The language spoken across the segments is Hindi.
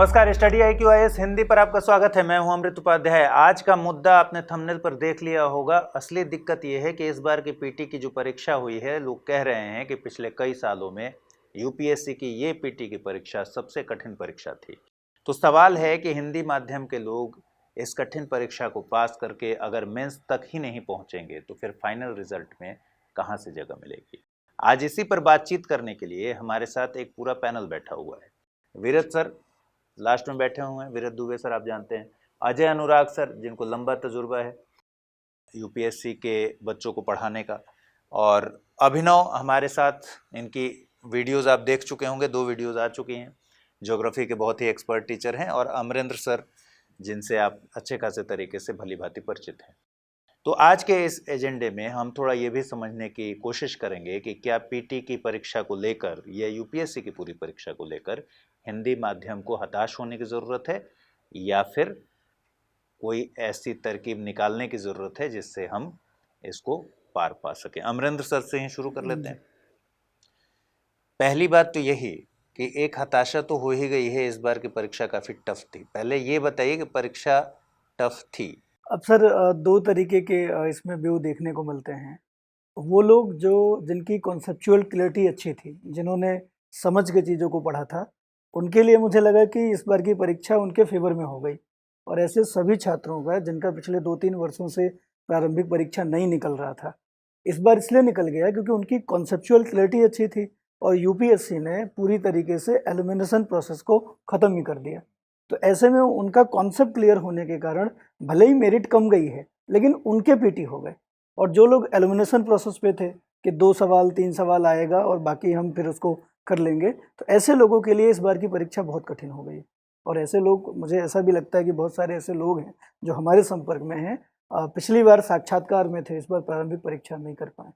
नमस्कार, स्टडी IQIS हिंदी पर आपका स्वागत है। मैं हूं अमृत उपाध्याय। आज का मुद्दा आपने थंबनेल पर देख लिया होगा। असली दिक्कत यह है कि इस बार की पीटी की जो परीक्षा हुई है, लोग कह रहे हैं कि पिछले कई सालों में यूपीएससी की ये पीटी की परीक्षा सबसे कठिन परीक्षा थी। तो सवाल है कि हिंदी माध्यम के लोग इस कठिन परीक्षा को पास करके अगर मेंस तक ही नहीं पहुंचेंगे तो फिर फाइनल रिजल्ट में कहाँ से जगह मिलेगी। आज इसी पर बातचीत करने के लिए हमारे साथ एक पूरा पैनल बैठा हुआ है। वीरज सर लास्ट में बैठे हुए हैं, वीरज दुबे सर आप जानते हैं, अजय अनुराग सर जिनको लंबा तजुर्बा है यूपीएससी के बच्चों को पढ़ाने का, और अभिनव हमारे साथ, इनकी वीडियोस आप देख चुके होंगे, 2 वीडियोस आ चुकी हैं, ज्योग्राफी के बहुत ही एक्सपर्ट टीचर हैं, और अमरेंद्र सर जिनसे आप अच्छे खासे तरीके से भली भांति परिचित हैं। तो आज के इस एजेंडे में हम थोड़ा ये भी समझने की कोशिश करेंगे कि क्या पीटी की परीक्षा को लेकर या यूपीएससी की पूरी परीक्षा को लेकर हिंदी माध्यम को हताश होने की ज़रूरत है या फिर कोई ऐसी तरकीब निकालने की ज़रूरत है जिससे हम इसको पार पा सकें। अमरेंद्र सर से ही शुरू कर लेते हैं। पहली बात तो यही कि एक हताशा तो हो ही गई है, इस बार की परीक्षा काफ़ी टफ थी। पहले ये बताइए कि परीक्षा टफ थी। अब सर 2 तरीके के इसमें व्यू देखने को मिलते हैं। वो लोग जो जिनकी कॉन्सेप्चुअल क्लैरिटी अच्छी थी, जिन्होंने समझ के चीज़ों को पढ़ा था, उनके लिए मुझे लगा कि इस बार की परीक्षा उनके फेवर में हो गई। और ऐसे सभी छात्रों का जिनका पिछले 2-3 वर्षों से प्रारंभिक परीक्षा नहीं निकल रहा था, इस बार इसलिए निकल गया क्योंकि उनकी कॉन्सेप्चुअल क्लैरिटी अच्छी थी और यूपीएससी ने पूरी तरीके से एलिमिनेशन प्रोसेस को ख़त्म ही कर दिया। तो ऐसे में उनका कॉन्सेप्ट क्लियर होने के कारण भले ही मेरिट कम गई है, लेकिन उनके पीटी हो गए। और जो लोग एलिमिनेशन प्रोसेस पे थे कि 2 सवाल 3 सवाल आएगा और बाकी हम फिर उसको कर लेंगे, तो ऐसे लोगों के लिए इस बार की परीक्षा बहुत कठिन हो गई। और ऐसे लोग, मुझे ऐसा भी लगता है कि बहुत सारे ऐसे लोग हैं जो हमारे संपर्क में हैं, पिछली बार साक्षात्कार में थे, इस बार प्रारंभिक परीक्षा नहीं कर पाए,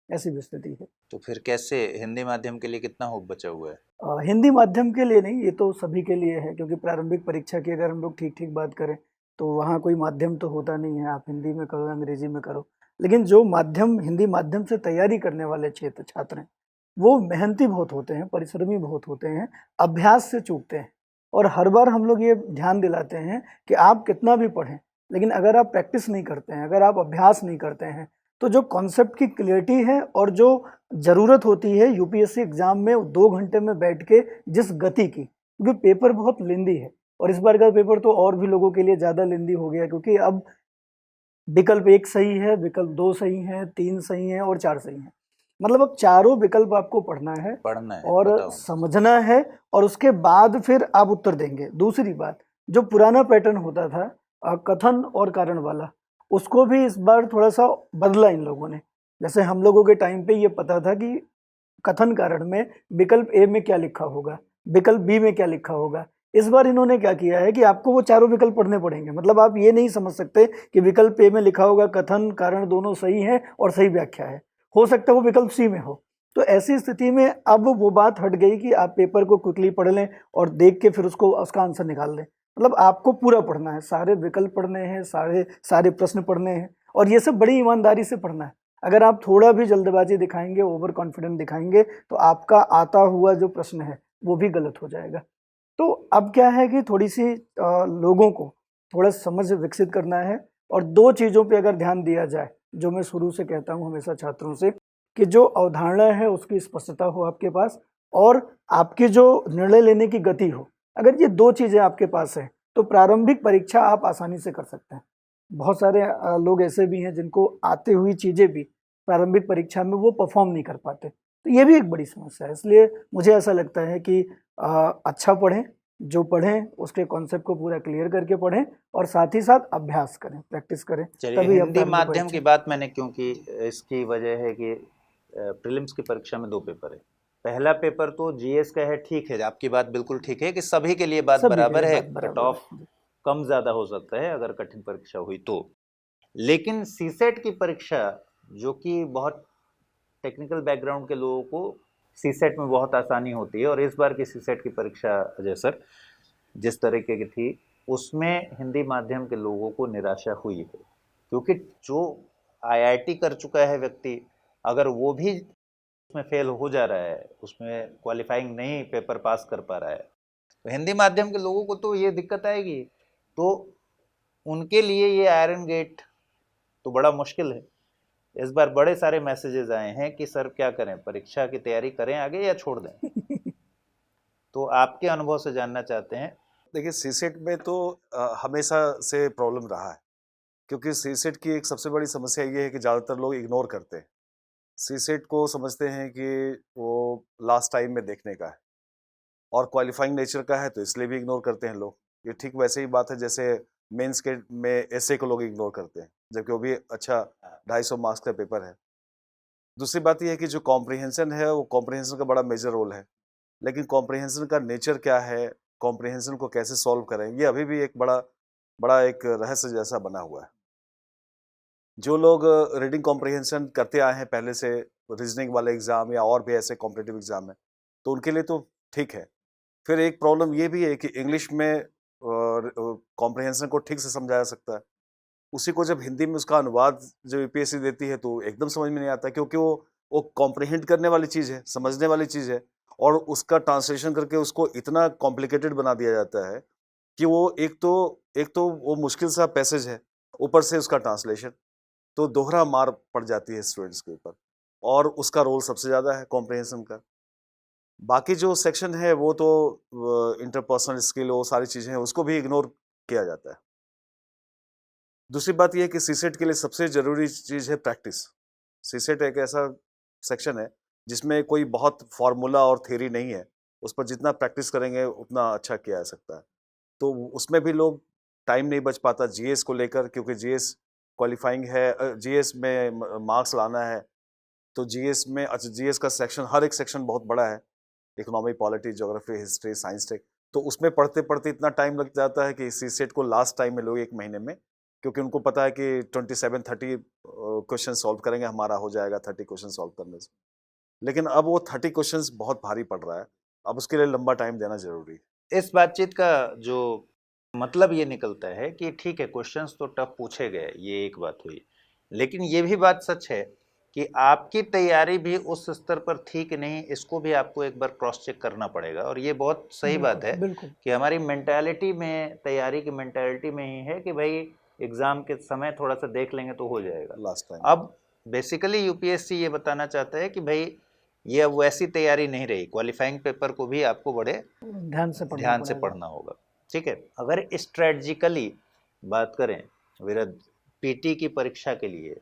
ऐसी भी स्थिति है। तो फिर कैसे हिंदी माध्यम के लिए कितना होप बचा हुआ है? हिंदी माध्यम के लिए नहीं, ये तो सभी के लिए है, क्योंकि प्रारंभिक परीक्षा की अगर हम लोग ठीक बात करें तो वहाँ कोई माध्यम तो होता नहीं है, आप हिंदी में करो अंग्रेजी में करो। लेकिन जो माध्यम, हिंदी माध्यम से तैयारी करने वाले छात्र हैं, वो मेहनती बहुत होते हैं, परिश्रमी बहुत होते हैं, अभ्यास से चूकते हैं। और हर बार हम लोग ये ध्यान दिलाते हैं कि आप कितना भी पढ़ें, लेकिन अगर आप प्रैक्टिस नहीं करते हैं, अगर आप अभ्यास नहीं करते हैं, तो जो कॉन्सेप्ट की क्लियरिटी है और जो ज़रूरत होती है यूपीएससी एग्जाम में 2 घंटे में बैठ के जिस गति की, क्योंकि पेपर बहुत लेंदी है और इस बार का पेपर तो और भी लोगों के लिए ज़्यादा लेंदी हो गया, क्योंकि अब विकल्प 1 सही है, विकल्प 2 सही है, 3 सही है और 4 सही है। मतलब अब चारों विकल्प आपको पढ़ना है और समझना है, और उसके बाद फिर आप उत्तर देंगे। दूसरी बात, जो पुराना पैटर्न होता था कथन और कारण वाला, उसको भी इस बार थोड़ा सा बदला इन लोगों ने। जैसे हम लोगों के टाइम पे ये पता था कि कथन कारण में विकल्प ए में क्या लिखा होगा, विकल्प बी में क्या लिखा होगा। इस बार इन्होंने क्या किया है कि आपको वो चारों विकल्प पढ़ने पड़ेंगे। मतलब आप ये नहीं समझ सकते कि विकल्प ए में लिखा होगा कथन कारण दोनों सही है और सही व्याख्या है, हो सकता है वो विकल्प सी में हो। तो ऐसी स्थिति में अब वो बात हट गई कि आप पेपर को क्विकली पढ़ लें और देख के फिर उसका आंसर निकाल लें। मतलब आपको पूरा पढ़ना है, सारे विकल्प पढ़ने हैं, सारे प्रश्न पढ़ने हैं, और ये सब बड़ी ईमानदारी से पढ़ना है। अगर आप थोड़ा भी जल्दबाजी दिखाएंगे, ओवर कॉन्फिडेंट दिखाएंगे, तो आपका आता हुआ जो प्रश्न है वो भी गलत हो जाएगा। तो अब क्या है कि थोड़ी सी लोगों को थोड़ा समझ विकसित करना है, और 2 चीज़ों पे अगर ध्यान दिया जाए, जो मैं शुरू से कहता हूँ हमेशा छात्रों से, कि जो अवधारणा है उसकी स्पष्टता हो आपके पास, और आपकी जो निर्णय लेने की गति हो। अगर ये 2 चीज़ें आपके पास हैं तो प्रारंभिक परीक्षा आप आसानी से कर सकते हैं। बहुत सारे लोग ऐसे भी हैं जिनको आते हुई चीज़ें भी प्रारंभिक परीक्षा में वो परफॉर्म नहीं कर पाते, तो ये भी एक बड़ी समस्या है। इसलिए मुझे ऐसा लगता है कि अच्छा पढ़ें, जो पढ़ें उसके कॉन्सेप्ट को पूरा क्लियर करके पढ़ें, और साथ ही साथ अभ्यास करें, प्रैक्टिस करें। तभी हिंदी माध्यम की बात मैंने क्यों की, इसकी वजह है कि प्रीलिम्स की परीक्षा में 2 पेपर है। पहला पेपर तो जीएस का है, ठीक है, आपकी बात बिल्कुल ठीक है कि सभी के लिए बात बराबर है, कट ऑफ कम ज़्यादा हो सकता है अगर कठिन परीक्षा हुई तो। लेकिन सीसेट की परीक्षा, जो कि बहुत टेक्निकल बैकग्राउंड के लोगों को सीसेट में बहुत आसानी होती है, और इस बार की सीसेट की परीक्षा अजय सर जिस तरीके की थी, उसमें हिंदी माध्यम के लोगों को निराशा हुई है, क्योंकि जो आईआईटी कर चुका है व्यक्ति, अगर वो भी उसमें फेल हो जा रहा है, उसमें क्वालिफाइंग नहीं पेपर पास कर पा रहा है, तो हिंदी माध्यम के लोगों को तो ये दिक्कत आएगी, तो उनके लिए ये आयरन गेट तो बड़ा मुश्किल है। इस बार बड़े सारे मैसेजेस आए हैं कि सर क्या करें, परीक्षा की तैयारी करें आगे या छोड़ दें। तो आपके अनुभव से जानना चाहते हैं। देखिए सीसेट में तो हमेशा से प्रॉब्लम रहा है, क्योंकि सीसेट की एक सबसे बड़ी समस्या ये है कि ज़्यादातर लोग इग्नोर करते हैं। सीसेट को समझते हैं कि वो लास्ट टाइम में देखने का है और क्वालिफाइंग नेचर का है, तो इसलिए भी इग्नोर करते हैं लोग। ये ठीक वैसे ही बात है जैसे मेंस के में एसए को लोग इग्नोर करते हैं, जबकि वो भी अच्छा 250 मार्क्स का पेपर है। दूसरी बात यह है कि जो कॉम्प्रिहेंशन है, वो कॉम्प्रिहेंशन का बड़ा मेजर रोल है, लेकिन कॉम्प्रिहेंशन का नेचर क्या है, कॉम्प्रिहेंशन को कैसे सॉल्व करें, ये अभी भी एक बड़ा बड़ा एक रहस्य जैसा बना हुआ है। जो लोग रीडिंग कॉम्प्रिहेंशन करते आए हैं पहले से, रीजनिंग वाले एग्ज़ाम या और भी ऐसे कॉम्पिटिटिव एग्ज़ाम में, तो उनके लिए तो ठीक है। फिर एक प्रॉब्लम ये भी है कि इंग्लिश में कॉम्प्रिहेंशन को ठीक से समझाया जा सकता है, उसी को जब हिंदी में उसका अनुवाद जो यूपीएससी देती है तो एकदम समझ में नहीं आता, क्योंकि वो कॉम्प्रिहेंड करने वाली चीज़ है, समझने वाली चीज़ है, और उसका ट्रांसलेशन करके उसको इतना कॉम्प्लिकेटेड बना दिया जाता है कि वो एक तो वो मुश्किल सा पैसेज है, ऊपर से उसका ट्रांसलेशन, तो दोहरा मार पड़ जाती है स्टूडेंट्स के ऊपर, और उसका रोल सबसे ज़्यादा है कॉम्प्रिहेंशन का। बाकी जो सेक्शन है वो तो इंटरपर्सनल स्किल, वो सारी चीज़ें हैं, उसको भी इग्नोर किया जाता है। दूसरी बात यह है कि सीसेट के लिए सबसे ज़रूरी चीज़ है प्रैक्टिस। सीसेट एक ऐसा सेक्शन है जिसमें कोई बहुत फार्मूला और थ्योरी नहीं है, उस पर जितना प्रैक्टिस करेंगे उतना अच्छा किया जा सकता है। तो उसमें भी लोग टाइम नहीं बच पाता जीएस को लेकर, क्योंकि जीएस क्वालिफाइंग है, जीएस में मार्क्स लाना है, तो जीएस में अच्छा जीएस का सेक्शन, हर एक सेक्शन बहुत बड़ा है, economy, polity, geography, history, science tech, तो उसमें पढ़ते पढ़ते इतना टाइम लग जाता है कि सीसेट को लास्ट टाइम में लोग 1 महीने में, क्योंकि उनको पता है कि 27-30 क्वेश्चन सॉल्व करेंगे, हमारा हो जाएगा 30 क्वेश्चन सॉल्व करने से। लेकिन अब वो 30 क्वेश्चंस बहुत भारी पड़ रहा है, अब उसके लिए लंबा टाइम देना जरूरी है। इस बातचीत का जो मतलब ये निकलता है कि ठीक है, क्वेश्चंस तो टफ पूछे गए, ये एक बात हुई, लेकिन ये भी बात सच है कि आपकी तैयारी भी उस स्तर पर थी कि नहीं, इसको भी आपको एक बार क्रॉस चेक करना पड़ेगा। और ये बहुत सही बात है बिल्कुल। कि हमारी मेंटालिटी में, तैयारी की मेंटालिटी में ही है कि भाई एग्जाम के समय थोड़ा सा देख लेंगे तो हो जाएगा लास्ट टाइम अब बेसिकली यूपीएससी ये बताना चाहता है कि भाई ये अब वैसी तैयारी नहीं रही, क्वालिफाइंग पेपर को भी आपको बड़े ध्यान से पढ़ना होगा। ठीक है, अगर स्ट्रेटजिकली बात करें विरद, पीटी की परीक्षा के लिए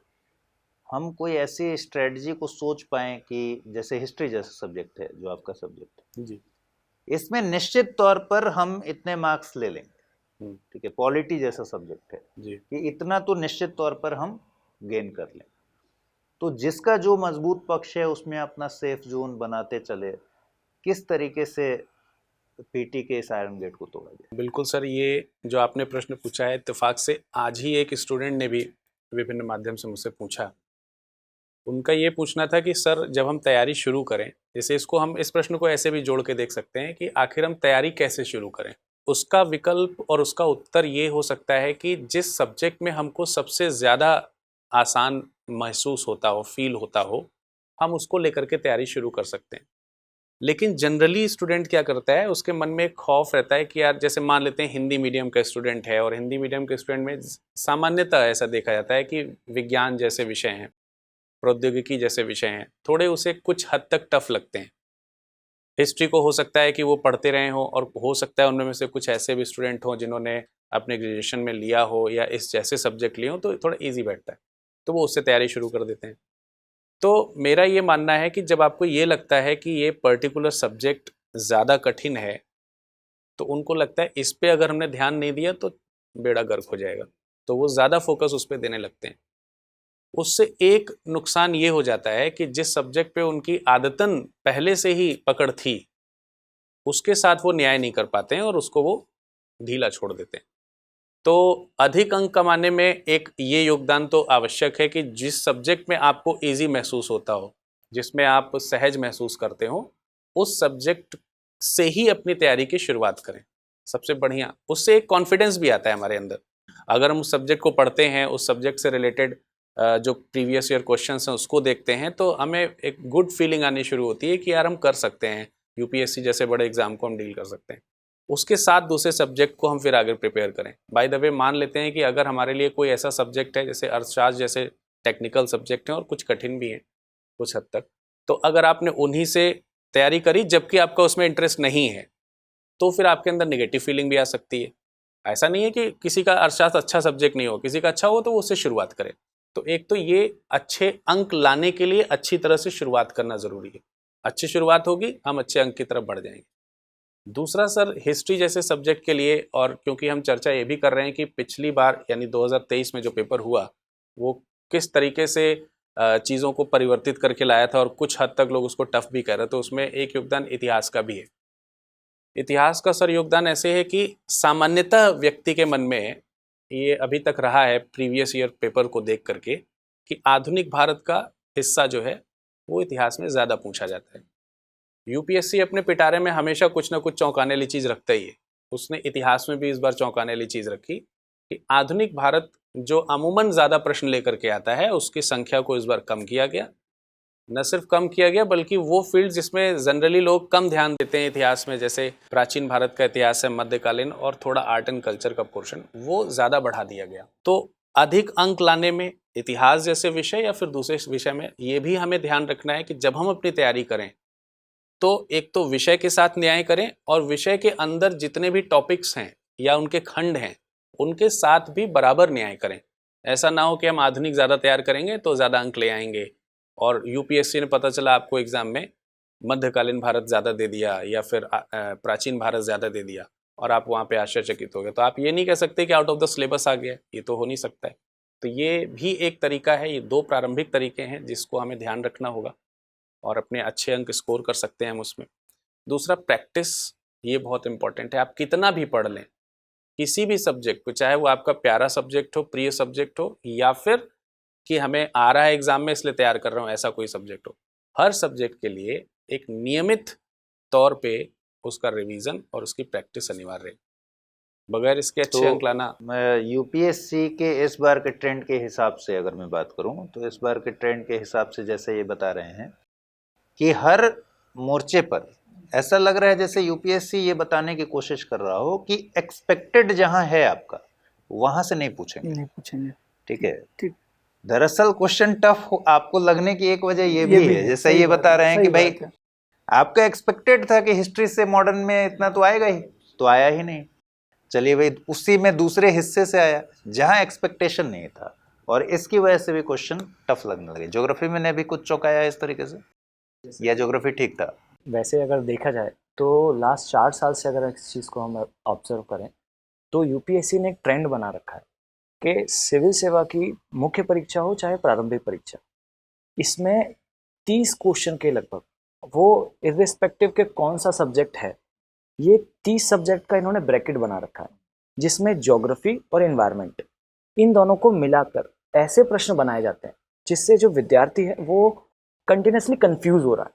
हम कोई ऐसी स्ट्रेटजी को सोच पाएं कि जैसे हिस्ट्री जैसा सब्जेक्ट है जो आपका सब्जेक्ट है जी, इसमें निश्चित तौर पर हम इतने मार्क्स ले लेंगे, ठीक है, पॉलिटी जैसा सब्जेक्ट है जी। कि इतना तो निश्चित तौर पर हम गेन कर लें, तो जिसका जो मजबूत पक्ष है उसमें अपना सेफ जोन बनाते चले, किस तरीके से पीटी के इस आयरन गेट को तोड़ा जाए। बिल्कुल सर, ये जो आपने प्रश्न पूछा है, इत्तेफाक से आज ही एक स्टूडेंट ने भी विभिन्न माध्यम से मुझसे पूछा। उनका ये पूछना था कि सर जब हम तैयारी शुरू करें, जैसे इसको हम इस प्रश्न को ऐसे भी जोड़ के देख सकते हैं कि आखिर हम तैयारी कैसे शुरू करें। उसका विकल्प और उसका उत्तर ये हो सकता है कि जिस सब्जेक्ट में हमको सबसे ज़्यादा आसान महसूस होता हो, फील होता हो, हम उसको लेकर के तैयारी शुरू कर सकते हैं। लेकिन जनरली स्टूडेंट क्या करता है, उसके मन में एक खौफ रहता है कि यार जैसे मान लेते हैं हिंदी मीडियम का स्टूडेंट है, और हिंदी मीडियम के स्टूडेंट में सामान्यतः ऐसा देखा जाता है कि विज्ञान जैसे विषय हैं, प्रौद्योगिकी जैसे विषय हैं, थोड़े उसे कुछ हद तक टफ लगते हैं। हिस्ट्री को हो सकता है कि वो पढ़ते रहे हों, और हो सकता है उनमें से कुछ ऐसे भी स्टूडेंट हों जिन्होंने अपने ग्रेजुएशन में लिया हो या इस जैसे सब्जेक्ट लिए हों, तो थोड़ा ईजी बैठता है, तो वो उससे तैयारी शुरू कर देते हैं। तो मेरा ये मानना है कि जब आपको ये लगता है कि ये पर्टिकुलर सब्जेक्ट ज़्यादा कठिन है, तो उनको लगता है इस पे अगर हमने ध्यान नहीं दिया तो बेड़ा गर्क हो जाएगा, तो वो ज़्यादा फोकस उस पर देने लगते हैं। उससे एक नुकसान ये हो जाता है कि जिस सब्जेक्ट पे उनकी आदतन पहले से ही पकड़ थी, उसके साथ वो न्याय नहीं कर पाते हैं और उसको वो ढीला छोड़ देते हैं। तो अधिक अंक कमाने में एक ये योगदान तो आवश्यक है कि जिस सब्जेक्ट में आपको इजी महसूस होता हो, जिसमें आप सहज महसूस करते हो, उस सब्जेक्ट से ही अपनी तैयारी की शुरुआत करें। सबसे बढ़िया, उससे एक कॉन्फिडेंस भी आता है हमारे अंदर। अगर हम उस सब्जेक्ट को पढ़ते हैं, उस सब्जेक्ट से रिलेटेड जो प्रीवियस ईयर क्वेश्चंस हैं उसको देखते हैं, तो हमें एक गुड फीलिंग आनी शुरू होती है कि यार हम कर सकते हैं, यूपीएससी जैसे बड़े एग्जाम को हम डील कर सकते हैं। उसके साथ दूसरे सब्जेक्ट को हम फिर आगे प्रिपेयर करें। बाय द वे मान लेते हैं कि अगर हमारे लिए कोई ऐसा सब्जेक्ट है जैसे अर्थशास्त्र जैसे टेक्निकल सब्जेक्ट हैं और कुछ कठिन भी हैं कुछ हद तक, तो अगर आपने उन्हीं से तैयारी करी जबकि आपका उसमें इंटरेस्ट नहीं है तो फिर आपके अंदर नेगेटिव फीलिंग भी आ सकती है। ऐसा नहीं है कि किसी का अर्थशास्त्र अच्छा सब्जेक्ट नहीं हो, किसी का अच्छा हो तो वो उससे शुरुआत करे। तो एक तो ये अच्छे अंक लाने के लिए अच्छी तरह से शुरुआत करना ज़रूरी है। अच्छी शुरुआत होगी, हम अच्छे अंक की तरफ बढ़ जाएंगे। दूसरा सर, हिस्ट्री जैसे सब्जेक्ट के लिए, और क्योंकि हम चर्चा ये भी कर रहे हैं कि पिछली बार यानी 2023 में जो पेपर हुआ वो किस तरीके से चीज़ों को परिवर्तित करके लाया था और कुछ हद तक लोग उसको टफ भी कह रहे, तो उसमें एक योगदान इतिहास का भी है। इतिहास का सर योगदान ऐसे है कि सामान्यतः व्यक्ति के मन में ये अभी तक रहा है प्रीवियस ईयर पेपर को देख करके कि आधुनिक भारत का हिस्सा जो है वो इतिहास में ज़्यादा पूछा जाता है। यूपीएससी अपने पिटारे में हमेशा कुछ ना कुछ चौंकाने वाली चीज़ रखता ही है। उसने इतिहास में भी इस बार चौंकाने वाली चीज़ रखी कि आधुनिक भारत जो अमूमन ज़्यादा प्रश्न लेकर के आता है उसकी संख्या को इस बार कम किया गया। न सिर्फ कम किया गया बल्कि वो फील्ड जिसमें जनरली लोग कम ध्यान देते हैं इतिहास में, जैसे प्राचीन भारत का इतिहास है, मध्यकालीन और थोड़ा आर्ट एंड कल्चर का पोर्शन, वो ज़्यादा बढ़ा दिया गया। तो अधिक अंक लाने में इतिहास जैसे विषय या फिर दूसरे विषय में ये भी हमें ध्यान रखना है कि जब हम अपनी तैयारी करें तो एक तो विषय के साथ न्याय करें और विषय के अंदर जितने भी टॉपिक्स हैं या उनके खंड हैं उनके साथ भी बराबर न्याय करें। ऐसा ना हो कि हम आधुनिक ज़्यादा तैयार करेंगे तो ज़्यादा अंक ले आएंगे और यूपीएससी ने पता चला आपको एग्ज़ाम में मध्यकालीन भारत ज़्यादा दे दिया या फिर प्राचीन भारत ज़्यादा दे दिया और आप वहाँ पे आश्चर्यचकित हो गए। तो आप ये नहीं कह सकते कि आउट ऑफ द सिलेबस आ गया, ये तो हो नहीं सकता है। तो ये भी एक तरीका है, ये दो प्रारंभिक तरीके हैं जिसको हमें ध्यान रखना होगा और अपने अच्छे अंक स्कोर कर सकते हैं हम उसमें। दूसरा प्रैक्टिस, ये बहुत इंपॉर्टेंट है। आप कितना भी पढ़ लें किसी भी सब्जेक्ट को, चाहे वो आपका प्यारा सब्जेक्ट हो, प्रिय सब्जेक्ट हो, या फिर कि हमें आ रहा है एग्जाम में इसलिए तैयार कर रहा हूँ, ऐसा कोई सब्जेक्ट हो, हर सब्जेक्ट के लिए एक नियमित तौर पे उसका रिवीजन और उसकी प्रैक्टिस अनिवार्य है। बगैर इसके अच्छे अंक लाना। मैं यूपीएससी के इस बार के ट्रेंड के हिसाब से अगर मैं बात करूं तो इस बार के ट्रेंड के हिसाब से जैसे ये बता रहे हैं कि हर मोर्चे पर ऐसा लग रहा है जैसे यूपीएससी ये बताने की कोशिश कर रहा हो कि एक्सपेक्टेड जहां है आपका वहां से नहीं पूछेंगे। ठीक है, ठीक। दरअसल क्वेश्चन टफ आपको लगने की एक वजह ये भी है, जैसे ये बता रहे हैं कि भाई आपका एक्सपेक्टेड था कि हिस्ट्री से मॉडर्न में इतना तो आएगा ही, तो आया ही नहीं। चलिए भाई, उसी में दूसरे हिस्से से आया जहां एक्सपेक्टेशन नहीं था और इसकी वजह से भी क्वेश्चन टफ लगने लगे। ज्योग्राफी में ने भी कुछ चौंकाया इस तरीके से, या ज्योग्राफी ठीक था? वैसे अगर देखा जाए तो लास्ट 4 साल से अगर इस चीज़ को हम ऑब्जर्व करें तो यूपीएससी ने एक ट्रेंड बना रखा है कि सिविल सेवा की मुख्य परीक्षा हो चाहे प्रारंभिक परीक्षा, इसमें 30 क्वेश्चन के लगभग, वो इर्रिस्पेक्टिव के कौन सा सब्जेक्ट है, ये 30 सब्जेक्ट का इन्होंने ब्रैकेट बना रखा है जिसमें ज्योग्राफी और एनवायरनमेंट, इन दोनों को मिलाकर ऐसे प्रश्न बनाए जाते हैं जिससे जो विद्यार्थी है वो कंटिन्यूसली कंफ्यूज हो रहा है।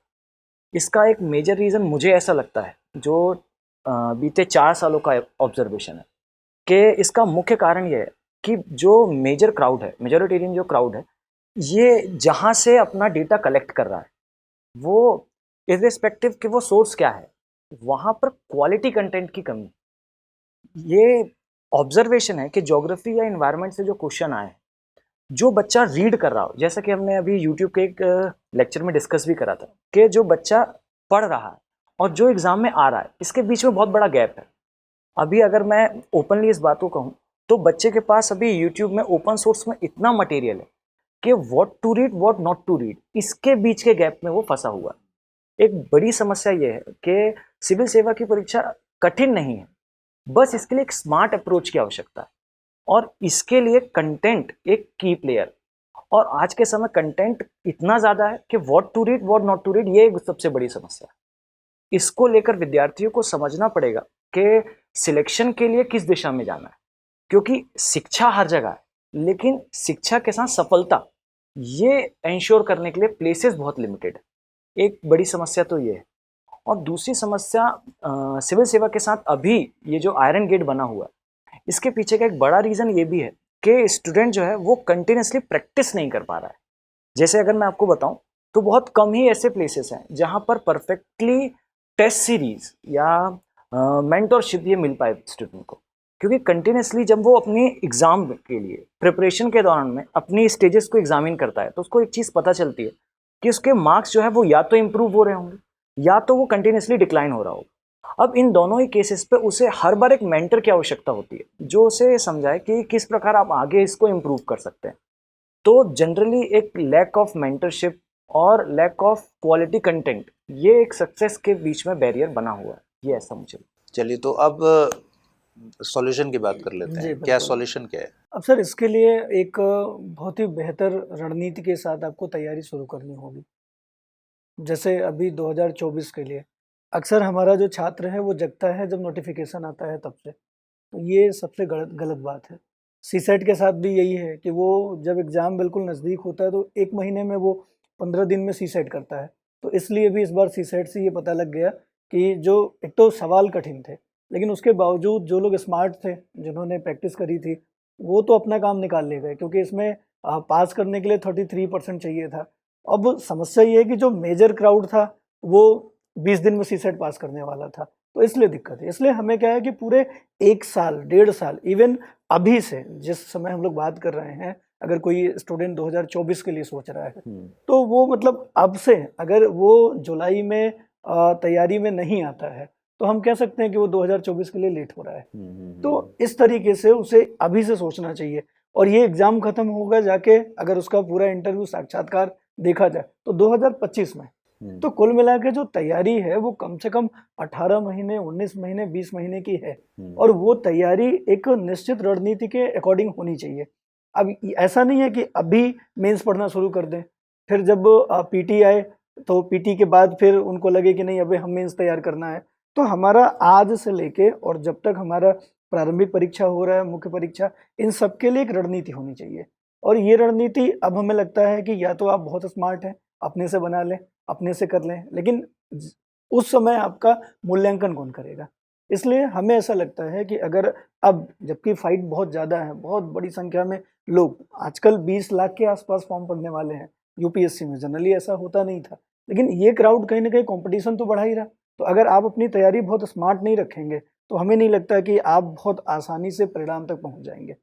इसका एक मेजर रीज़न मुझे ऐसा लगता है, जो बीते 4 सालों का ऑब्जर्वेशन है, कि इसका मुख्य कारण ये है कि जो मेजर क्राउड है, मेजोरिटेरियन जो क्राउड है, ये जहाँ से अपना डेटा कलेक्ट कर रहा है वो इर्रिस्पेक्टिव कि वो सोर्स क्या है, वहाँ पर क्वालिटी कंटेंट की कमी। ये ऑब्जर्वेशन है कि ज्योग्राफी या एनवायरनमेंट से जो क्वेश्चन आए, जो बच्चा रीड कर रहा हो, जैसा कि हमने अभी यूट्यूब के एक लेक्चर में डिस्कस भी करा था कि जो बच्चा पढ़ रहा है और जो एग्ज़ाम में आ रहा है, इसके बीच में बहुत बड़ा गैप है। अभी अगर मैं ओपनली इस बात को कहूँ तो बच्चे के पास अभी यूट्यूब में ओपन सोर्स में इतना मटेरियल है कि what to read what not to read, इसके बीच के गैप में वो फंसा हुआ है। एक बड़ी समस्या ये है कि सिविल सेवा की परीक्षा कठिन नहीं है, बस इसके लिए एक स्मार्ट अप्रोच की आवश्यकता है और इसके लिए कंटेंट एक की प्लेयर। और आज के समय कंटेंट इतना ज़्यादा है कि what to read what not to read, ये एक सबसे बड़ी समस्या है। इसको लेकर विद्यार्थियों को समझना पड़ेगा कि सिलेक्शन के लिए किस दिशा में जाना है, क्योंकि शिक्षा हर जगह है, लेकिन शिक्षा के साथ सफलता ये इंश्योर करने के लिए प्लेसेस बहुत लिमिटेड है। एक बड़ी समस्या तो ये है। और दूसरी समस्या सिविल सेवा के साथ अभी ये जो आयरन गेट बना हुआ है, इसके पीछे का एक बड़ा रीज़न ये भी है कि स्टूडेंट जो है वो कंटिन्यूसली प्रैक्टिस नहीं कर पा रहा है। जैसे अगर मैं आपको बताऊं तो बहुत कम ही ऐसे प्लेसेस हैं जहां पर परफेक्टली टेस्ट सीरीज या मेंटरशिप ये मिल पाए स्टूडेंट को, क्योंकि कंटिन्यूसली जब वो अपने एग्ज़ाम के लिए प्रिपरेशन के दौरान में अपनी स्टेजेस को एग्जामिन करता है तो उसको एक चीज़ पता चलती है कि उसके मार्क्स जो है वो या तो इम्प्रूव हो रहे होंगे या तो वो कंटिन्यूसली डिक्लाइन हो रहा होगा। अब इन दोनों ही केसेस पे उसे हर बार एक मेंटर की आवश्यकता होती है जो उसे समझाए कि किस प्रकार आप आगे इसको इम्प्रूव कर सकते हैं। तो जनरली एक लैक ऑफ मेंटरशिप और लैक ऑफ क्वालिटी कंटेंट ये एक सक्सेस के बीच में बैरियर बना हुआ है, ये ऐसा मुझे। चलिए, तो अब सॉल्यूशन की बात कर लेते जी, हैं। क्या बिल्कुल। सॉल्यूशन क्या है? अब सर इसके लिए एक बहुत ही बेहतर रणनीति के साथ आपको तैयारी शुरू करनी होगी। जैसे अभी 2024 के लिए अक्सर हमारा जो छात्र है वो जगता है जब नोटिफिकेशन आता है तब से, तो ये सबसे गलत गलत बात है। सीसेट के साथ भी यही है कि वो जब एग्ज़ाम बिल्कुल नज़दीक होता है तो 1 महीने में वो 15 दिन में सीसेट करता है। तो इसलिए भी इस बार सीसेट से ये पता लग गया कि जो एक तो सवाल कठिन थे, लेकिन उसके बावजूद जो लोग स्मार्ट थे, जिन्होंने प्रैक्टिस करी थी, वो तो अपना काम निकाल ले गए, क्योंकि इसमें पास करने के लिए 33% चाहिए था। अब समस्या ये है कि जो मेजर क्राउड था वो 20 दिन में सीसेट पास करने वाला था, तो इसलिए दिक्कत है। इसलिए हमें क्या है कि पूरे 1 साल, 1.5 साल, इवन अभी से जिस समय हम लोग बात कर रहे हैं, अगर कोई स्टूडेंट 2024 के लिए सोच रहा है, तो वो मतलब अब से अगर वो जुलाई में तैयारी में नहीं आता है, तो हम कह सकते हैं कि वो 2024 के लिए लेट हो रहा है। तो इस तरीके से उसे अभी से सोचना चाहिए, और ये एग्ज़ाम खत्म होगा जाके अगर उसका पूरा इंटरव्यू साक्षात्कार देखा जाए तो 2025 में। तो कुल मिला के जो तैयारी है वो कम से कम 18 महीने, 19 महीने, 20 महीने की है, और वो तैयारी एक निश्चित रणनीति के अकॉर्डिंग होनी चाहिए। अब ऐसा नहीं है कि अभी मेंस पढ़ना शुरू कर दें, फिर जब पीटी आए तो पीटी के बाद फिर उनको लगे कि नहीं अभी हम मेंस तैयार करना है। तो हमारा आज से लेके और जब तक हमारा प्रारंभिक परीक्षा हो रहा है, मुख्य परीक्षा, इन सब के लिए एक रणनीति होनी चाहिए। और ये रणनीति अब हमें लगता है कि या तो आप बहुत स्मार्ट हैं, अपने से बना लें, अपने से कर लें, लेकिन उस समय आपका मूल्यांकन कौन करेगा? इसलिए हमें ऐसा लगता है कि अगर अब जबकि फाइट बहुत ज़्यादा है, बहुत बड़ी संख्या में लोग, आजकल 20 लाख के आसपास फॉर्म पड़ने वाले हैं यूपीएससी में, जनरली ऐसा होता नहीं था, लेकिन ये क्राउड कहीं ना कहीं कंपटीशन तो बढ़ा ही रहा। तो अगर आप अपनी तैयारी बहुत स्मार्ट नहीं रखेंगे तो हमें नहीं लगता कि आप बहुत आसानी से परिणाम तक पहुंच जाएंगे।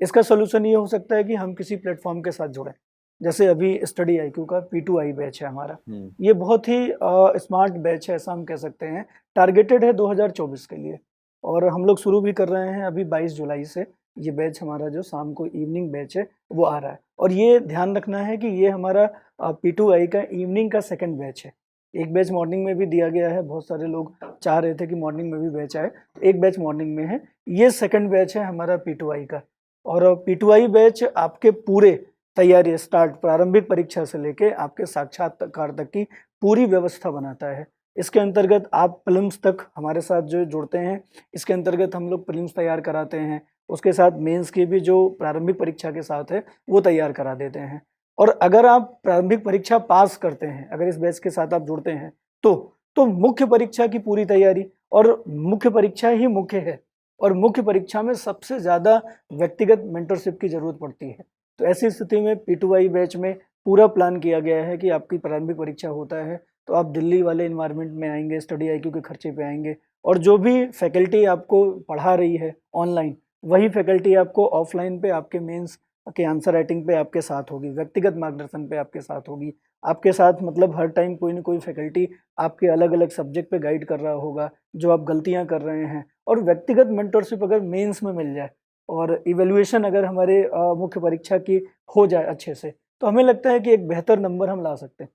इसका सोल्यूशन ये हो सकता है कि हम किसी प्लेटफॉर्म के साथ जुड़ें, जैसे अभी स्टडी आईक्यू का P2I बैच है हमारा, ये बहुत ही स्मार्ट बैच है, ऐसा हम कह सकते हैं। टारगेटेड है 2024 के लिए, और हम लोग शुरू भी कर रहे हैं अभी 22 जुलाई से। ये बैच हमारा जो शाम को इवनिंग बैच है वो आ रहा है, और ये ध्यान रखना है कि ये हमारा P2I का इवनिंग का सेकंड बैच है। एक बैच मॉर्निंग में भी दिया गया है, बहुत सारे लोग चाह रहे थे कि मॉर्निंग में भी बैच आए, तो एक बैच मॉर्निंग में है, ये सेकंड बैच है हमारा P2I का। और P2I बैच आपके पूरे तैयारी स्टार्ट, प्रारंभिक परीक्षा से लेके आपके साक्षात्कार तक की पूरी व्यवस्था बनाता है। इसके अंतर्गत आप प्रीलिम्स तक हमारे साथ जो जुड़ते हैं, इसके अंतर्गत हम लोग प्रीलिम्स तैयार कराते हैं, उसके साथ मेंस की भी जो प्रारंभिक परीक्षा के साथ है वो तैयार करा देते हैं। और अगर आप प्रारंभिक परीक्षा पास करते हैं, अगर इस बैच के साथ आप जुड़ते हैं, तो मुख्य परीक्षा की पूरी तैयारी, और मुख्य परीक्षा ही मुख्य है, और मुख्य परीक्षा में सबसे ज़्यादा व्यक्तिगत मेंटरशिप की ज़रूरत पड़ती है। तो ऐसी स्थिति में P2I बैच में पूरा प्लान किया गया है कि आपकी प्रारंभिक परीक्षा होता है तो आप दिल्ली वाले इन्वायरमेंट में आएंगे, स्टडी आईक्यू के खर्चे पे आएंगे, और जो भी फैकल्टी आपको पढ़ा रही है ऑनलाइन, वही फैकल्टी आपको ऑफलाइन पे आपके मेंस के आंसर राइटिंग पे आपके साथ होगी, व्यक्तिगत मार्गदर्शन पे आपके साथ होगी। आपके साथ मतलब हर टाइम कोई ना कोई फैकल्टी आपके अलग अलग सब्जेक्ट पे गाइड कर रहा होगा, जो आप गलतियाँ कर रहे हैं। और व्यक्तिगत मेंटरशिप अगर मेंस में मिल जाए और इवैल्यूएशन अगर हमारे मुख्य परीक्षा की हो जाए अच्छे से, तो हमें लगता है कि एक बेहतर नंबर हम ला सकते हैं,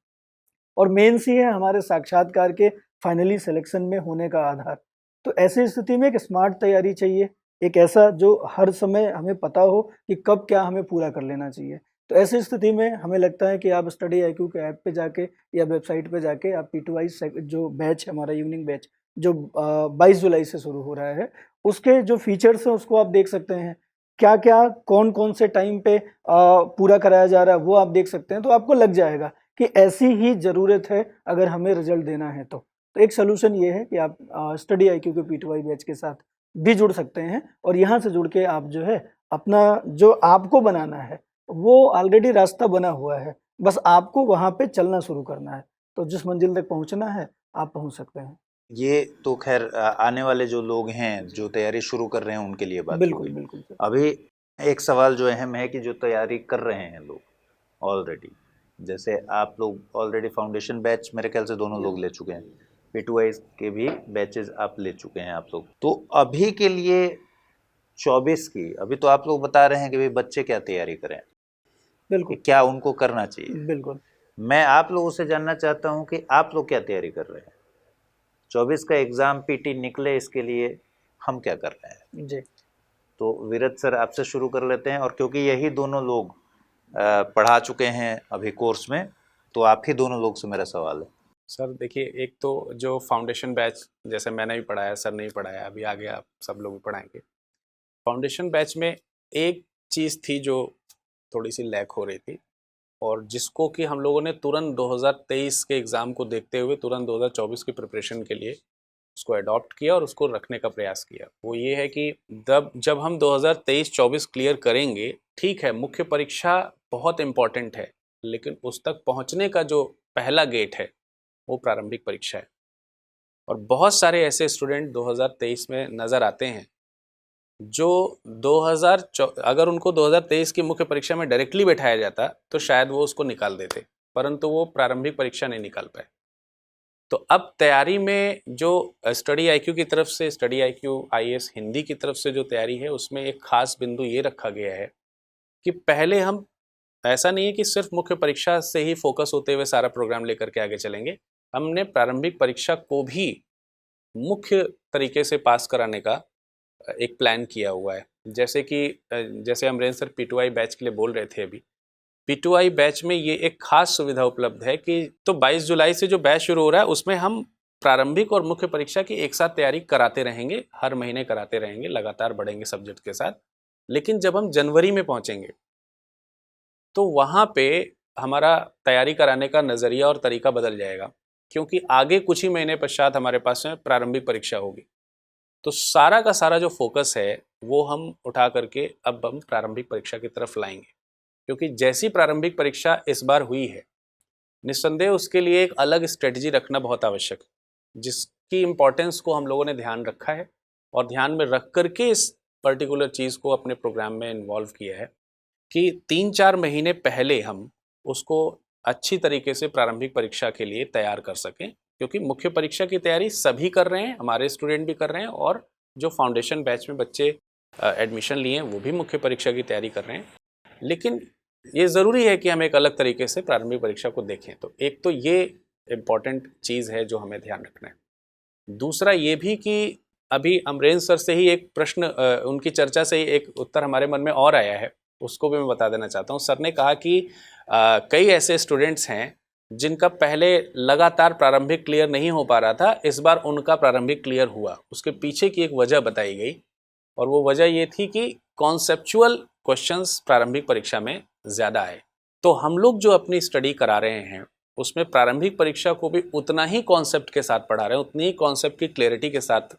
और मेंस ही है हमारे साक्षात्कार के फाइनली सिलेक्शन में होने का आधार। तो ऐसी स्थिति में एक स्मार्ट तैयारी चाहिए, एक ऐसा जो हर समय हमें पता हो कि कब क्या हमें पूरा कर लेना चाहिए। तो ऐसी स्थिति में हमें लगता है कि आप स्टडी आईक्यू के ऐप पे जाके या वेबसाइट पे जाके आप P2I जो बैच है हमारा इवनिंग बैच, जो 22 जुलाई से शुरू हो रहा है, उसके जो फीचर्स हैं उसको आप देख सकते हैं। क्या क्या कौन कौन से टाइम पे पूरा कराया जा रहा है वो आप देख सकते हैं, तो आपको लग जाएगा कि ऐसी ही ज़रूरत है अगर हमें रिजल्ट देना है तो। एक सोल्यूशन ये है कि आप स्टडी आईक्यू के P2I बैच के साथ भी जुड़ सकते हैं, और यहाँ से जुड़ के आप जो है अपना जो आपको बनाना है वो ऑलरेडी रास्ता बना हुआ है, बस आपको वहाँ पे चलना शुरू करना है। तो जिस मंजिल तक पहुँचना है आप पहुँच सकते हैं। ये तो खैर आने वाले जो लोग हैं जो तैयारी शुरू कर रहे हैं उनके लिए बात बिल्कुल होगी। बिल्कुल सर। अभी एक सवाल जो अहम है कि जो तैयारी कर रहे हैं लोग ऑलरेडी, जैसे आप लोग ऑलरेडी फाउंडेशन बैच मेरे ख्याल से दोनों लोग ले चुके हैं, P2I के भी बैचेस आप ले चुके हैं आप लोग, तो अभी के लिए 24 की अभी तो आप लोग बता रहे हैं कि भाई बच्चे क्या तैयारी करें, कि बिल्कुल क्या उनको करना चाहिए। बिल्कुल। मैं आप लोगों से जानना चाहता हूं कि आप लोग क्या तैयारी कर रहे हैं, 24 का एग्जाम पीटी निकले इसके लिए हम क्या कर रहे हैं। जी तो विरत सर आपसे शुरू कर लेते हैं, और क्योंकि यही दोनों लोग पढ़ा चुके हैं अभी कोर्स में, तो आप ही दोनों लोग से मेरा सवाल है। सर देखिए, एक तो जो फाउंडेशन बैच जैसे मैंने भी पढ़ाया, सर ने भी पढ़ाया, अभी आगे आप सब लोग भी पढ़ाएंगे। फाउंडेशन बैच में एक चीज़ थी जो थोड़ी सी लैक हो रही थी, और जिसको कि हम लोगों ने तुरंत 2023 के एग्ज़ाम को देखते हुए तुरंत 2024 की प्रिपरेशन के लिए उसको अडॉप्ट किया और उसको रखने का प्रयास किया। वो ये है कि जब हम 2023-24 क्लियर करेंगे, ठीक है, मुख्य परीक्षा बहुत इम्पॉर्टेंट है, लेकिन उस तक पहुंचने का जो पहला गेट है वो प्रारंभिक परीक्षा है। और बहुत सारे ऐसे स्टूडेंट 2023 में नज़र आते हैं जो अगर उनको 2023 की मुख्य परीक्षा में डायरेक्टली बैठाया जाता तो शायद वो उसको निकाल देते, परंतु वो प्रारंभिक परीक्षा नहीं निकाल पाए। तो अब तैयारी में जो स्टडी आईक्यू की तरफ से, स्टडी आईक्यू आईएएस हिंदी की तरफ से जो तैयारी है, उसमें एक खास बिंदु ये रखा गया है कि पहले हम, ऐसा नहीं है कि सिर्फ मुख्य परीक्षा से ही फोकस होते हुए सारा प्रोग्राम लेकर के आगे चलेंगे। हमने प्रारंभिक परीक्षा को भी मुख्य तरीके से पास कराने का एक प्लान किया हुआ है। जैसे अमरेंद्र सर P2I बैच के लिए बोल रहे थे अभी, P2I बैच में ये एक खास सुविधा उपलब्ध है कि तो 22 जुलाई से जो बैच शुरू हो रहा है उसमें हम प्रारंभिक और मुख्य परीक्षा की एक साथ तैयारी कराते रहेंगे, हर महीने कराते रहेंगे, लगातार बढ़ेंगे सब्जेक्ट के साथ। लेकिन जब हम जनवरी में पहुंचेंगे तो वहाँ पे हमारा तैयारी कराने का नज़रिया और तरीका बदल जाएगा, क्योंकि आगे कुछ ही महीने पश्चात हमारे पास में प्रारंभिक परीक्षा होगी। तो सारा का सारा जो फोकस है वो हम उठा करके अब हम प्रारंभिक परीक्षा की तरफ लाएंगे, क्योंकि जैसी प्रारंभिक परीक्षा इस बार हुई है, निस्संदेह उसके लिए एक अलग स्ट्रेटजी रखना बहुत आवश्यक है, जिसकी इम्पोर्टेंस को हम लोगों ने ध्यान रखा है और ध्यान में रख करके इस पर्टिकुलर चीज़ को अपने प्रोग्राम में इन्वॉल्व किया है कि 3-4 महीने पहले हम उसको अच्छी तरीके से प्रारंभिक परीक्षा के लिए तैयार कर सकें, क्योंकि मुख्य परीक्षा की तैयारी सभी कर रहे हैं, हमारे स्टूडेंट भी कर रहे हैं, और जो फाउंडेशन बैच में बच्चे एडमिशन लिए हैं वो भी मुख्य परीक्षा की तैयारी कर रहे हैं। लेकिन ये ज़रूरी है कि हम एक अलग तरीके से प्रारंभिक परीक्षा को देखें। तो एक तो ये इम्पॉर्टेंट चीज़ है जो हमें ध्यान रखना है। दूसरा ये भी कि अभी अमरेंद्र सर से ही एक प्रश्न, उनकी चर्चा से ही एक उत्तर हमारे मन में और आया है, उसको भी मैं बता देना चाहता हूँ। सर ने कहा कि कई ऐसे स्टूडेंट्स हैं जिनका पहले लगातार प्रारंभिक क्लियर नहीं हो पा रहा था, इस बार उनका प्रारंभिक क्लियर हुआ। उसके पीछे की एक वजह बताई गई, और वो वजह ये थी कि कॉन्सेप्चुअल क्वेश्चंस प्रारंभिक परीक्षा में ज़्यादा आए। तो हम लोग जो अपनी स्टडी करा रहे हैं उसमें प्रारंभिक परीक्षा को भी उतना ही कॉन्सेप्ट के साथ पढ़ा रहे हैं, उतनी ही कॉन्सेप्ट की क्लैरिटी के साथ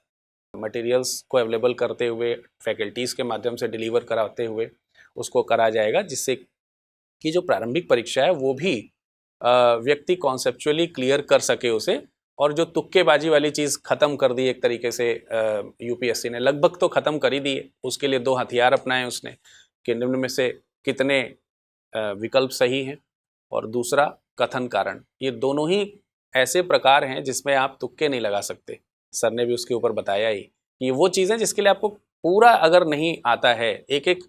मटेरियल्स को अवेलेबल करते हुए, फैकल्टीज़ के माध्यम से डिलीवर कराते हुए उसको करा जाएगा, जिससे कि जो प्रारंभिक परीक्षा है वो भी व्यक्ति कॉन्सेप्चुअली क्लियर कर सके उसे। और जो तुक्केबाजी वाली चीज़ ख़त्म कर दी एक तरीके से यूपीएससी ने, लगभग तो ख़त्म कर ही दी है। उसके लिए 2 हथियार अपनाए उसने कि निम्न में से कितने विकल्प सही हैं, और दूसरा कथन कारण। ये दोनों ही ऐसे प्रकार हैं जिसमें आप तुक्के नहीं लगा सकते। सर ने भी उसके ऊपर बताया ही कि वो चीज़ें जिसके लिए आपको पूरा अगर नहीं आता है, एक एक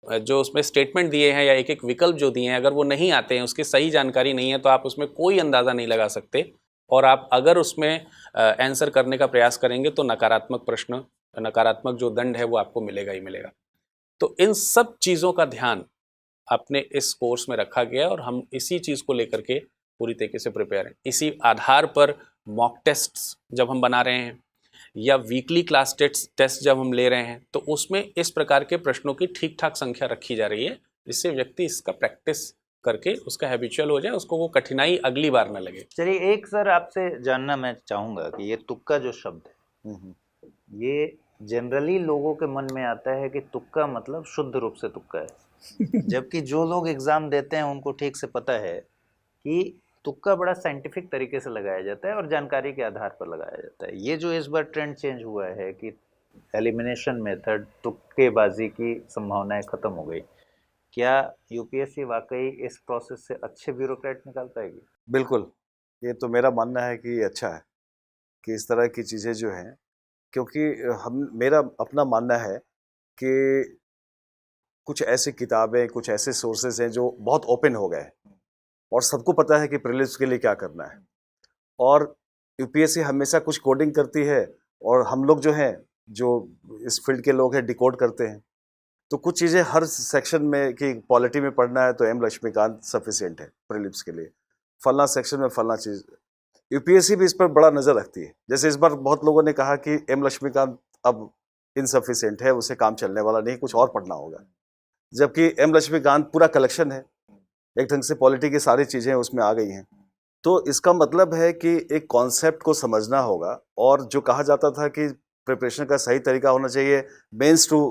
जो उसमें स्टेटमेंट दिए हैं या एक एक विकल्प जो दिए हैं, अगर वो नहीं आते हैं, उसकी सही जानकारी नहीं है, तो आप उसमें कोई अंदाज़ा नहीं लगा सकते। और आप अगर उसमें आंसर करने का प्रयास करेंगे तो नकारात्मक प्रश्न, नकारात्मक जो दंड है वो आपको मिलेगा ही मिलेगा। तो इन सब चीज़ों का ध्यान अपने इस कोर्स में रखा गया, और हम इसी चीज़ को लेकर के पूरी तरीके से प्रिपेयर हैं। इसी आधार पर मॉक टेस्ट्स जब हम बना रहे हैं या वीकली क्लास टेस्ट जब हम ले रहे हैं, तो उसमें इस प्रकार के प्रश्नों की ठीक ठाक संख्या रखी जा रही है, जिससे व्यक्ति इसका प्रैक्टिस करके उसका हैबिचुअल हो जाए, उसको वो कठिनाई अगली बार न लगे। चलिए, एक सर आपसे जानना मैं चाहूँगा कि ये तुक्का जो शब्द है, ये जनरली लोगों के मन में आता है कि तुक्का मतलब शुद्ध रूप से तुक्का है, जबकि जो लोग एग्ज़ाम देते हैं उनको ठीक से पता है कि तुक्का बड़ा साइंटिफिक तरीके से लगाया जाता है और जानकारी के आधार पर लगाया जाता है। ये जो इस बार ट्रेंड चेंज हुआ है कि एलिमिनेशन मेथड, तुक्केबाजी की संभावनाएं खत्म हो गई, क्या यूपीएससी वाकई इस प्रोसेस से अच्छे ब्यूरोक्रेट निकाल पाएगी? बिल्कुल, ये तो मेरा मानना है कि ये अच्छा है कि इस तरह की चीज़ें जो हैं, क्योंकि मेरा अपना मानना है कि कुछ ऐसी किताबें, कुछ ऐसे सोर्सेज हैं जो बहुत ओपन हो गए हैं और सबको पता है कि प्रीलिम्स के लिए क्या करना है, और यूपीएससी हमेशा कुछ कोडिंग करती है और हम लोग जो हैं, जो इस फील्ड के लोग हैं, डिकोड करते हैं। तो कुछ चीज़ें हर सेक्शन में, कि पॉलिटी में पढ़ना है तो एम लक्ष्मीकांत सफिशिएंट है प्रीलिम्स के लिए, फलना सेक्शन में फलना चीज़। यूपीएससी भी इस पर बड़ा नज़र रखती है। जैसे इस बार बहुत लोगों ने कहा कि एम लक्ष्मीकांत अब इनसफिशिएंट है, उसे काम चलने वाला नहीं, कुछ और पढ़ना होगा, जबकि एम लक्ष्मीकांत पूरा कलेक्शन है, एक ढंग से पॉलिटी की सारी चीज़ें उसमें आ गई हैं। तो इसका मतलब है कि एक कॉन्सेप्ट को समझना होगा, और जो कहा जाता था कि प्रिपरेशन का सही तरीका होना चाहिए मेंस टू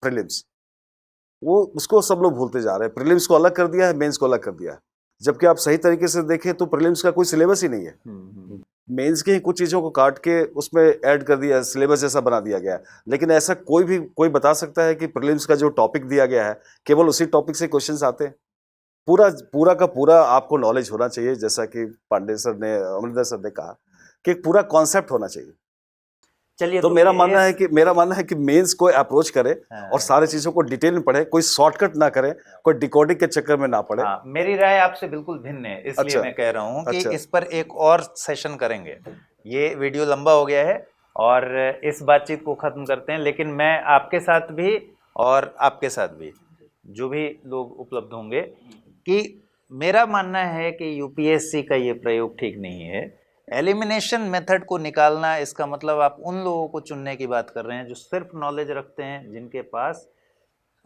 प्रीलिम्स, वो उसको सब लोग भूलते जा रहे हैं। प्रीलिम्स को अलग कर दिया है, मेंस को अलग कर दिया है, जबकि आप सही तरीके से देखें तो प्रीलिम्स का कोई सिलेबस ही नहीं है। मेंस की ही कुछ चीज़ों को काट के उसमें ऐड कर दिया, सिलेबस जैसा बना दिया गया है। लेकिन ऐसा कोई बता सकता है कि प्रीलिम्स का जो टॉपिक दिया गया है, केवल उसी टॉपिक से क्वेश्चंस आते हैं? पूरा का पूरा आपको नॉलेज होना चाहिए, जैसा कि पांडे सर ने, अमरिंदर सर ने कहा कि एक पूरा कॉन्सेप्ट होना चाहिए। चलिए, तो मेरा मानना है कि मेंस को अप्रोच करे हाँ। और सारी चीजों को डिटेल में पढ़े, कोई शॉर्टकट ना करे, कोई डिकोडिंग के चक्कर में ना पड़े। हाँ, मेरी राय आपसे बिल्कुल भिन्न है, इसलिए अच्छा, मैं कह रहा हूँ कि अच्छा। इस पर एक और सेशन करेंगे। ये वीडियो लंबा हो गया है और इस बातचीत को खत्म करते हैं, लेकिन मैं आपके साथ भी और आपके साथ भी, जो भी लोग उपलब्ध होंगे, कि मेरा मानना है कि यूपीएससी का ये प्रयोग ठीक नहीं है। एलिमिनेशन मेथड को निकालना, इसका मतलब आप उन लोगों को चुनने की बात कर रहे हैं जो सिर्फ नॉलेज रखते हैं, जिनके पास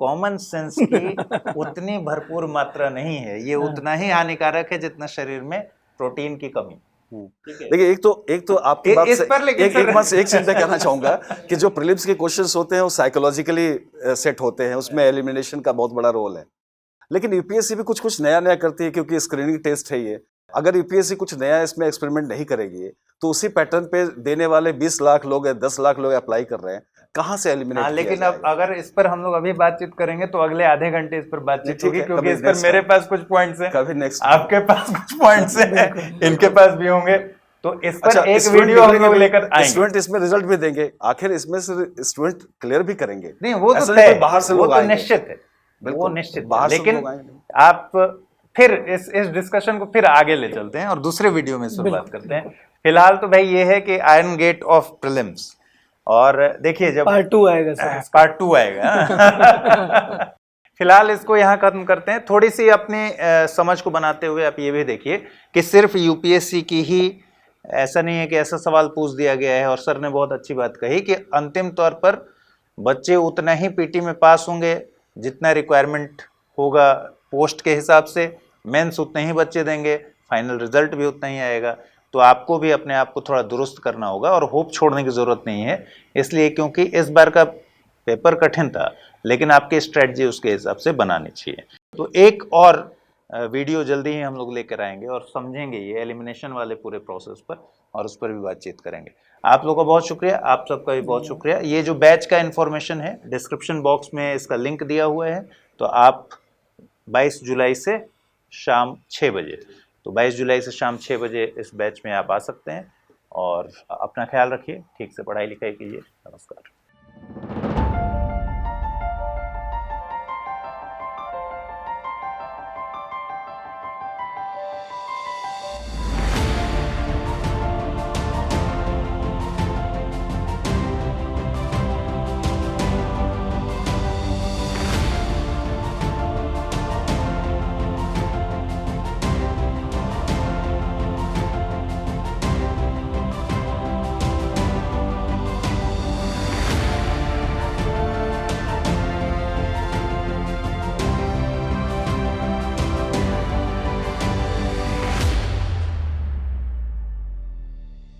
कॉमन सेंस की उतनी भरपूर मात्रा नहीं है। ये उतना ही हानिकारक है जितना शरीर में प्रोटीन की कमी। देखिए, एक तो आपकी बात इस से पर लेकिन एक चीज मैं कहना चाहूंगा कि जो प्रीलिम्स के क्वेश्चंस होते हैं वो साइकोलॉजिकली सेट होते हैं, उसमें एलिमिनेशन का बहुत बड़ा रोल है। लेकिन यूपीएससी भी कुछ नया करती है, क्योंकि स्क्रीनिंग टेस्ट है ये। अगर यूपीएससी कुछ नया इसमें एक्सपेरिमेंट नहीं करेगी तो उसी पैटर्न पे देने वाले 20 लाख लोग या 10 लाख लोग अप्लाई कर रहे हैं, कहाँ से एलिमिनेट हाँ, लेकिन अब अगर इस पर हम लोग अभी बातचीत करेंगे तो अगले आधे घंटे इस पर बातचीत होगी, क्योंकि इस पर मेरे पास कुछ पॉइंट्स हैं, कभी नेक्स्ट आपके पास कुछ पॉइंट्स हैं, इनके पास भी होंगे, तो इस पर एक वीडियो हम लोग लेकर आएंगे। स्टूडेंट इसमें रिजल्ट भी देंगे, आखिर इसमें से स्टूडेंट क्लियर भी करेंगे। नहीं, वो तो ऐसा नहीं बाहर से लोग आएंगे, निश्चित है, वो निश्चित है। बाहर से लेकिन लोग आएंगे। आप फिर इस डिस्कशन को फिर आगे ले चलते हैं और दूसरे वीडियो में इस पर बात करते हैं। फिलहाल तो भाई ये है कि आयरन गेट ऑफ प्रीलिम्स, और देखिए जब पार्ट 2 आएगा सर, पार्ट 2 आएगा। फिलहाल इसको यहाँ खत्म करते हैं। थोड़ी सी अपनी समझ को बनाते हुए आप ये भी देखिए कि सिर्फ यूपीएससी की ही ऐसा नहीं है कि ऐसा सवाल पूछ दिया गया है, और सर ने बहुत अच्छी बात कही कि अंतिम तौर पर बच्चे उतना ही पीटी में पास होंगे जितना रिक्वायरमेंट होगा पोस्ट के हिसाब से, मेंस उतने ही बच्चे देंगे, फाइनल रिजल्ट भी उतना ही आएगा। तो आपको भी अपने आप को थोड़ा दुरुस्त करना होगा और होप छोड़ने की ज़रूरत नहीं है, इसलिए क्योंकि इस बार का पेपर कठिन था, लेकिन आपकी स्ट्रेटजी उसके हिसाब से बनानी चाहिए। तो एक और वीडियो जल्दी ही हम लोग लेकर आएंगे और समझेंगे ये एलिमिनेशन वाले पूरे प्रोसेस पर, और उस पर भी बातचीत करेंगे। आप लोगों का बहुत शुक्रिया, आप सबका भी बहुत शुक्रिया। ये जो बैच का इन्फॉर्मेशन है डिस्क्रिप्शन बॉक्स में इसका लिंक दिया हुआ है, तो आप 22 जुलाई से शाम 6 बजे, तो 22 जुलाई से शाम 6 बजे इस बैच में आप आ सकते हैं। और अपना ख्याल रखिए, ठीक से पढ़ाई लिखाई कीजिए। नमस्कार।